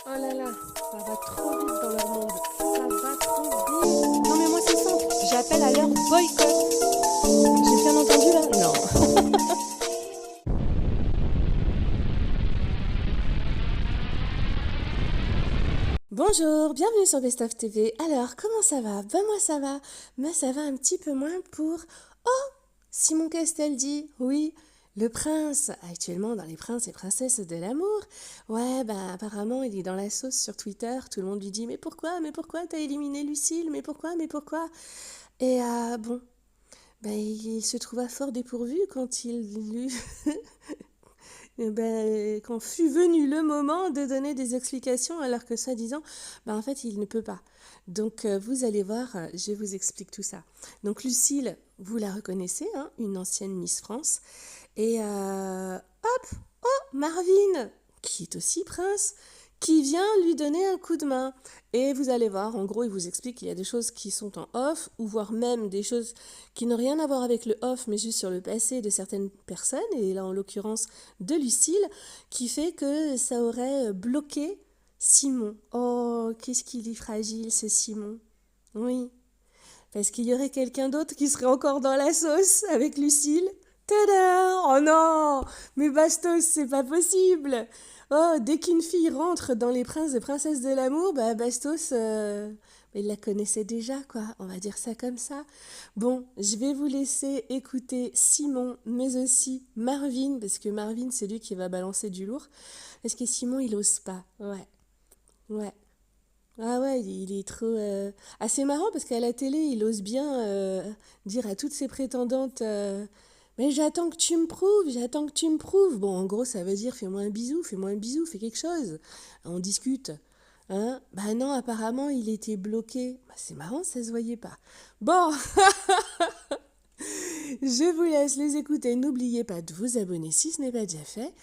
Oh là là, ça va trop vite dans leur monde. Ça va trop vite. Non mais moi c'est simple, j'appelle à leur boycott. J'ai bien entendu là? Non. Bonjour, bienvenue sur Best of TV. Alors, comment ça va? Ben moi ça va, mais ça va un petit peu moins pour... Oh, Simon Castaldi, oui, le prince, actuellement dans les princes et princesses de l'amour. Ouais, ben apparemment il est dans la sauce sur Twitter, tout le monde lui dit « Mais pourquoi t'as éliminé Lucille? Mais pourquoi ?» Et bon, ben il se trouva fort dépourvu quand eh ben, quand fut venu le moment de donner des explications alors que soi-disant, ben en fait, il ne peut pas. Donc, vous allez voir, je vous explique tout ça. Donc, Lucille, vous la reconnaissez, hein, une ancienne Miss France. Et hop, oh, Marvin, qui est aussi prince, qui vient lui donner un coup de main. Et vous allez voir, en gros, il vous explique qu'il y a des choses qui sont en off, ou voire même des choses qui n'ont rien à voir avec le off, mais juste sur le passé de certaines personnes, et là en l'occurrence de Lucille, qui fait que ça aurait bloqué Simon. Oh, qu'est-ce qu'il est fragile ce Simon. Oui, parce qu'il y aurait quelqu'un d'autre qui serait encore dans la sauce avec Lucille. Tada! Oh non! Mais Bastos, c'est pas possible! Oh, dès qu'une fille rentre dans les princes et princesses de l'amour, bah Bastos, il la connaissait déjà, quoi. On va dire ça comme ça. Bon, je vais vous laisser écouter Simon, mais aussi Marvin, parce que Marvin, c'est lui qui va balancer du lourd. Parce que Simon, il ose pas. Ouais, ouais. Ah ouais, il est trop... Ah, c'est marrant parce qu'à la télé, il ose bien dire à toutes ses prétendantes mais j'attends que tu me prouves. Bon, en gros, ça veut dire fais-moi un bisou, fais quelque chose. On discute. Hein? Bah non, apparemment, il était bloqué. Bah, c'est marrant, ça se voyait pas. Bon, je vous laisse les écouter. N'oubliez pas de vous abonner si ce n'est pas déjà fait,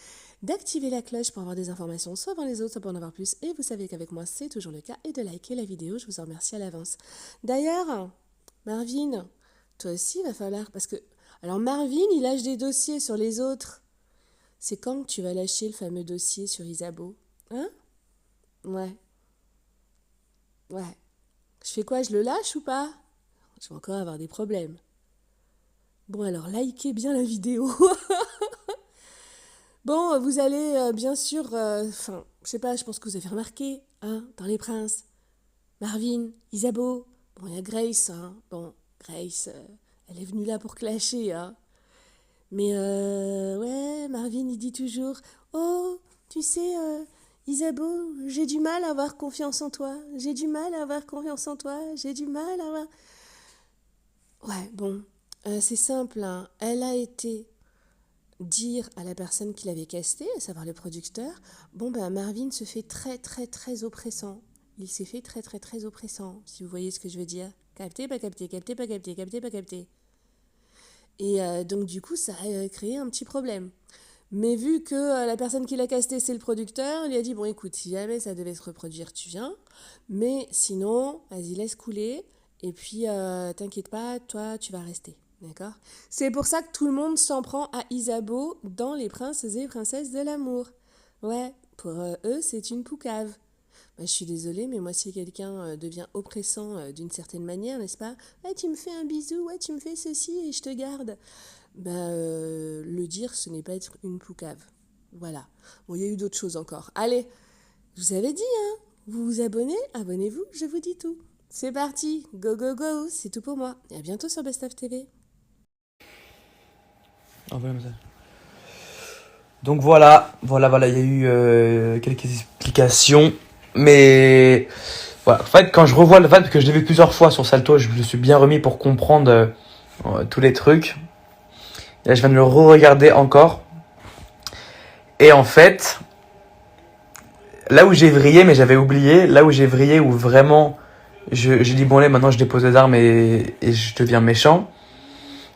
d'activer la cloche pour avoir des informations soit avant les autres, soit pour en avoir plus. Et vous savez qu'avec moi, c'est toujours le cas. Et de liker la vidéo, je vous en remercie à l'avance. D'ailleurs, Marvin, toi aussi, il va falloir... Parce que... Alors Marvin, il lâche des dossiers sur les autres. C'est quand que tu vas lâcher le fameux dossier sur Isabeau? Hein? Ouais, ouais. Je fais quoi? Je le lâche ou pas? Je vais encore avoir des problèmes. Bon, alors, likez bien la vidéo. Bon, vous allez bien sûr, enfin, je sais pas, je pense que vous avez remarqué, hein, dans Les Princes, Marvin, Isabeau, bon, il y a Grace, hein, bon, Grace, elle est venue là pour clasher, hein. Mais ouais, Marvin, il dit toujours, oh, tu sais, Isabeau, j'ai du mal à avoir confiance en toi, j'ai du mal à avoir confiance en toi, j'ai du mal à avoir... Ouais, bon, c'est simple, hein, elle a été dire à la personne qui l'avait casté, à savoir le producteur, bon ben Marvin se fait très très très oppressant. Il s'est fait très très très oppressant, si vous voyez ce que je veux dire. Capté, pas capté, capté, pas capté, capté, pas capté. Et donc du coup, ça a créé un petit problème. Mais vu que la personne qui l'a casté, c'est le producteur, il lui a dit, bon écoute, si jamais ça devait se reproduire, tu viens. Mais sinon, vas-y, laisse couler. Et puis, t'inquiète pas, toi, tu vas rester. D'accord? C'est pour ça que tout le monde s'en prend à Isabeau dans Les Princes et Princesses de l'amour. Ouais, pour eux, c'est une poucave. Bah, je suis désolée, mais moi, si quelqu'un devient oppressant d'une certaine manière, n'est-ce pas? Ouais, tu me fais un bisou, ouais, tu me fais ceci et je te garde. Bah, le dire, ce n'est pas être une poucave. Voilà. Bon, il y a eu d'autres choses encore. Allez, je vous avais dit, hein? Vous vous abonnez? Abonnez-vous, je vous dis tout. C'est parti, go go go, c'est tout pour moi. Et à bientôt sur Best of TV. Envoie-le comme ça. Donc voilà, il y a eu quelques explications, mais voilà. En fait, quand je revois le van, parce que je l'ai vu plusieurs fois sur Salto, je me suis bien remis pour comprendre tous les trucs. Et là, je viens de le re-regarder encore. Et en fait, là où j'ai vrillé, mais j'avais oublié, là où j'ai vrillé, où vraiment j'ai dit bon allez, maintenant je dépose les armes et je deviens méchant,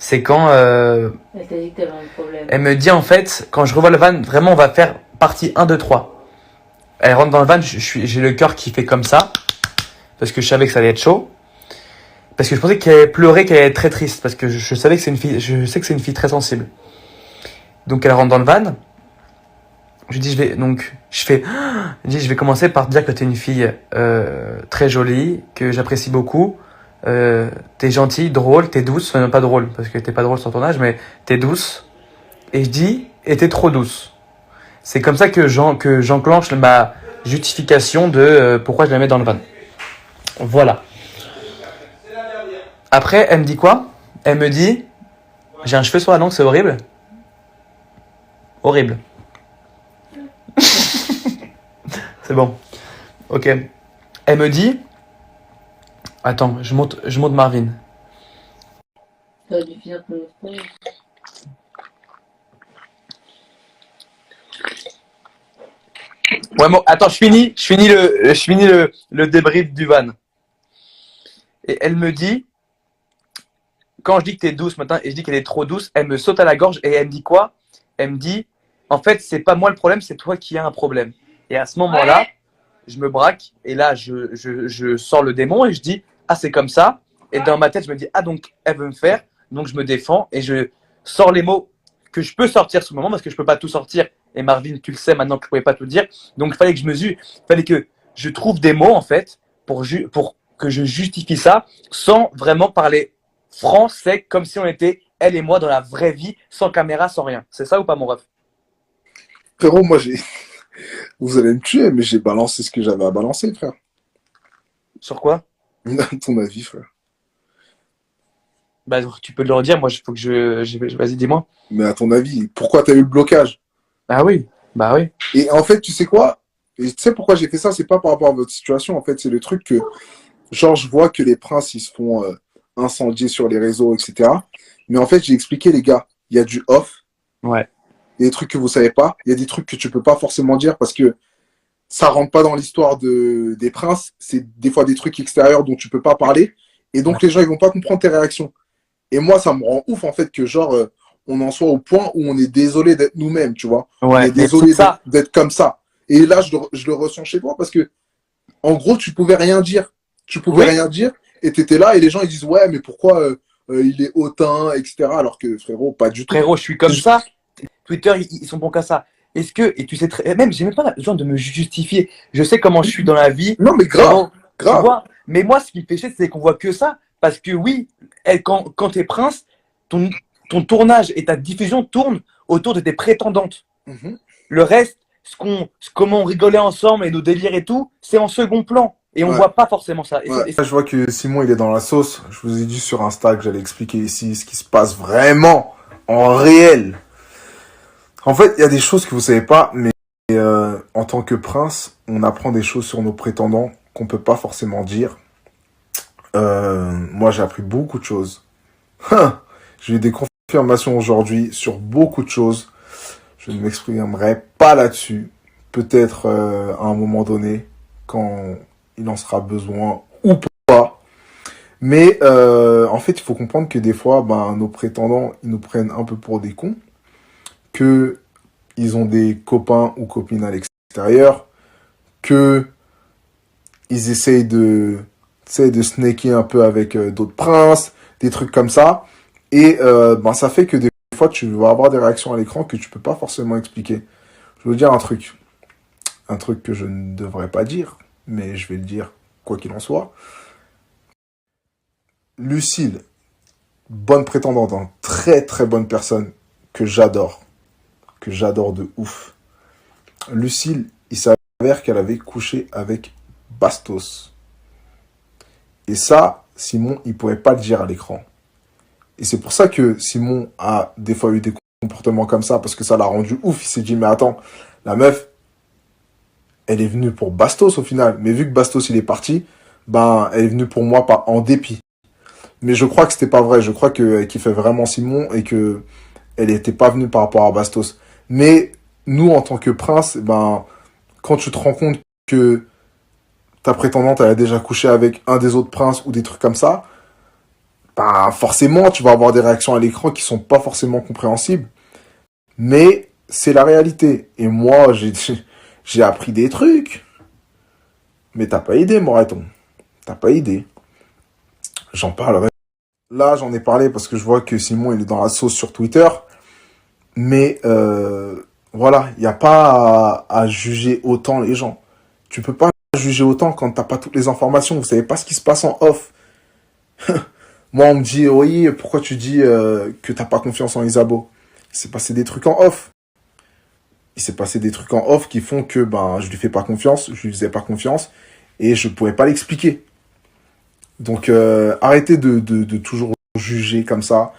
c'est quand Elle t'a dit que t'avais un problème. elle me dit en fait, quand je revois le van, vraiment on va faire partie 1, 2, 3. Elle rentre dans le van, j'ai le cœur qui fait comme ça, parce que je savais que ça allait être chaud. Parce que je pensais qu'elle allait pleurer, qu'elle allait être très triste, parce que je savais que c'est une fille, je sais que c'est une fille très sensible. Donc elle rentre dans le van, Je dis, je vais commencer par te dire que t'es une fille très jolie, que j'apprécie beaucoup. T'es gentille, drôle, t'es douce. Enfin, non, pas drôle, parce que t'es pas drôle sur ton âge, mais t'es douce. Et je dis, et t'es trop douce. C'est comme ça que j'enclenche ma justification de pourquoi je la mets dans le van. Voilà. Après, elle me dit quoi? Elle me dit, j'ai un cheveu sur la langue, c'est horrible. Horrible. C'est bon. Ok. Elle me dit, attends, je monte Marvin. T'aurais dû finir ton histoire. Ouais, bon, attends, je finis le débrief du van. Et elle me dit, quand je dis que t'es douce maintenant et je dis qu'elle est trop douce, elle me saute à la gorge et elle me dit quoi? Elle me dit, en fait, c'est pas moi le problème, c'est toi qui as un problème. Et à ce moment-là, je me braque et là, je sors le démon et je dis, ah, c'est comme ça. Et dans ma tête, je me dis, ah, donc elle veut me faire. Donc je me défends et je sors les mots que je peux sortir ce moment parce que je peux pas tout sortir. Et Marvin, tu le sais maintenant que je pouvais pas tout dire. Donc il fallait que fallait que je trouve des mots en fait pour que je justifie ça sans vraiment parler français comme si on était elle et moi dans la vraie vie, sans caméra, sans rien. C'est ça ou pas mon ref? Frérot, vous allez me tuer, mais j'ai balancé ce que j'avais à balancer, frère. Sur quoi? Ton avis, frère. Bah tu peux le redire, moi il faut que vas-y dis-moi. Mais à ton avis, pourquoi t'as eu le blocage? Ah oui, bah oui. Et en fait, tu sais quoi? Et tu sais pourquoi j'ai fait ça? C'est pas par rapport à votre situation. En fait, c'est le truc que, genre, je vois que les princes, ils se font incendier sur les réseaux, etc. Mais en fait, j'ai expliqué, les gars, il y a du off. Ouais. Il y a des trucs que vous savez pas. Il y a des trucs que tu peux pas forcément dire parce que ça rentre pas dans l'histoire des princes. C'est des fois des trucs extérieurs dont tu peux pas parler. Et donc, les gens, ils vont pas comprendre tes réactions. Et moi, ça me rend ouf, en fait, que genre, on en soit au point où on est désolé d'être nous-mêmes, tu vois. On Ouais, est désolé d'être comme ça. Et là, je le ressens chez toi parce que, en gros, tu pouvais rien dire. Tu pouvais Oui. rien dire et t'étais là et les gens, ils disent, ouais, mais pourquoi il est hautain, etc. Alors que, frérot, pas du tout. Frérot, je suis comme ça. Twitter, ils sont bons qu'à ça. Est-ce que, et tu sais très, même, j'ai même pas besoin de me justifier. Je sais comment je suis dans la vie. Non, mais grave, Tu grave. vois, mais moi, ce qui me fait chier, c'est qu'on voit que ça. Parce que oui, quand t'es prince, ton tournage et ta diffusion tournent autour de tes prétendantes. Mhm. Le reste, comment on rigolait ensemble et nos délires et tout, c'est en second plan. Et on Ouais. voit pas forcément ça. Et Ouais. Je vois que Simon, il est dans la sauce. Je vous ai dit sur Insta que j'allais expliquer ici ce qui se passe vraiment, en réel. En fait, il y a des choses que vous savez pas, mais en tant que prince, on apprend des choses sur nos prétendants qu'on peut pas forcément dire. Moi, j'ai appris beaucoup de choses. J'ai eu des confirmations aujourd'hui sur beaucoup de choses. Je ne m'exprimerai pas là-dessus. Peut-être à un moment donné, quand il en sera besoin ou pas. Mais en fait, il faut comprendre que des fois, nos prétendants, ils nous prennent un peu pour des cons. Que ils ont des copains ou copines à l'extérieur. Que ils essayent de snaker un peu avec d'autres princes. Des trucs comme ça. Et ça fait que des fois, tu vas avoir des réactions à l'écran que tu peux pas forcément expliquer. Je veux dire un truc. Un truc que je ne devrais pas dire, mais je vais le dire quoi qu'il en soit. Lucille, bonne prétendante, hein, très très bonne personne que j'adore de ouf. Lucille, il s'avère qu'elle avait couché avec Bastos. Et ça, Simon, il pouvait pas le dire à l'écran. Et c'est pour ça que Simon a des fois eu des comportements comme ça, parce que ça l'a rendu ouf. Il s'est dit, mais attends, la meuf, elle est venue pour Bastos au final. Mais vu que Bastos, il est parti, elle est venue pour moi en dépit. Mais je crois que c'était pas vrai. Je crois qu'il fait vraiment Simon et que elle était pas venue par rapport à Bastos. Mais nous, en tant que prince, quand tu te rends compte que ta prétendante, elle a déjà couché avec un des autres princes ou des trucs comme ça, forcément, tu vas avoir des réactions à l'écran qui sont pas forcément compréhensibles. Mais c'est la réalité. Et moi, j'ai appris des trucs. Mais t'as pas idée, Moreton. T'as pas idée. J'en parlerai. Là, j'en ai parlé parce que je vois que Simon, il est dans la sauce sur Twitter. Mais Voilà, il n'y a pas à juger autant les gens. Tu peux pas juger autant quand t'as pas toutes les informations. Vous savez pas ce qui se passe en off. Moi, on me dit, oui, pourquoi tu dis que t'as pas confiance en Isabeau? Il s'est passé des trucs en off. Il s'est passé des trucs en off qui font que ben je lui fais pas confiance, je lui faisais pas confiance et je pouvais pas l'expliquer. Donc arrêtez de toujours juger comme ça.